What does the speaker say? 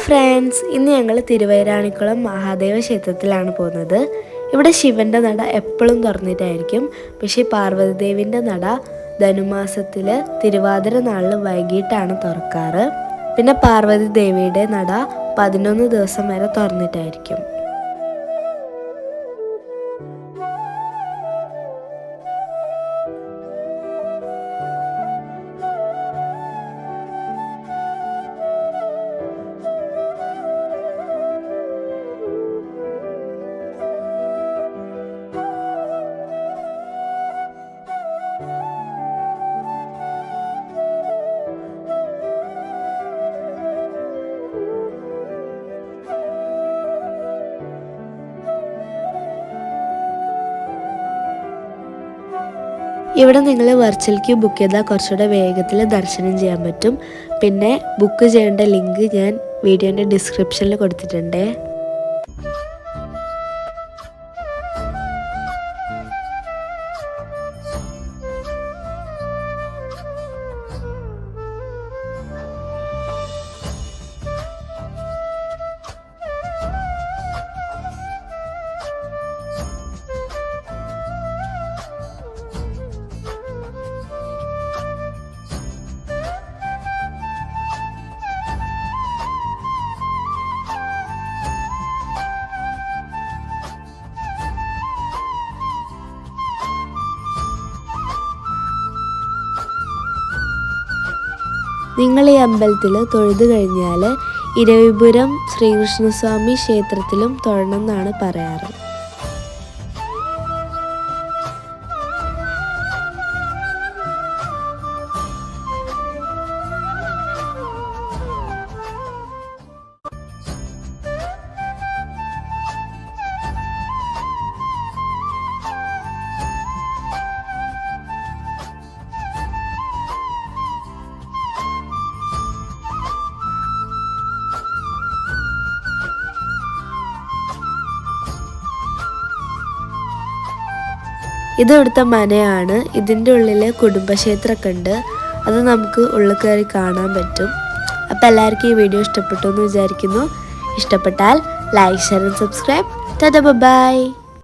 Friends, ഇന്ന് ഞങ്ങൾ തിരുവൈരാണിക്കുളം മഹാദേവ ക്ഷേത്രത്തിലാണ് പോകുന്നത്. ഇവിടെ ശിവൻ്റെ നട എപ്പോഴും തുറന്നിട്ടായിരിക്കും. പക്ഷേ പാർവതി ദേവിൻ്റെ നട ധനുമാസത്തിൽ തിരുവാതിര നാളിൽ വൈകിട്ടാണ് തുറക്കാറ്. പിന്നെ പാർവതി ദേവിയുടെ നട 11 ദിവസം വരെ തുറന്നിട്ടായിരിക്കും. ഇവിടെ നിങ്ങൾ വെർച്വൽ ക്യൂ ബുക്ക് ചെയ്താൽ കുറച്ചുകൂടെ വേഗത്തിൽ ദർശനം ചെയ്യാൻ പറ്റും. പിന്നെ ബുക്ക് ചെയ്യേണ്ട ലിങ്ക് ഞാൻ വീഡിയോൻ്റെ ഡിസ്ക്രിപ്ഷനിൽ കൊടുത്തിട്ടുണ്ട്. നിങ്ങൾ ഈ അമ്പലത്തിൽ തൊഴുതു കഴിഞ്ഞാൽ ഇരവിപുരം ശ്രീകൃഷ്ണസ്വാമി ക്ഷേത്രത്തിലും തൊഴണം എന്നാണ് പറയാറ്. ഇത് ഇവിടുത്തെ മനയാണ്. ഇതിൻ്റെ ഉള്ളിൽ കുടുംബക്ഷേത്രമൊക്കെ ഉണ്ട്. അത് നമുക്ക് ഉള്ളിൽ കയറി കാണാൻ പറ്റും. അപ്പോൾ എല്ലാവർക്കും ഈ വീഡിയോ ഇഷ്ടപ്പെട്ടു എന്ന് വിചാരിക്കുന്നു. ഇഷ്ടപ്പെട്ടാൽ like, share and subscribe. Tata, by.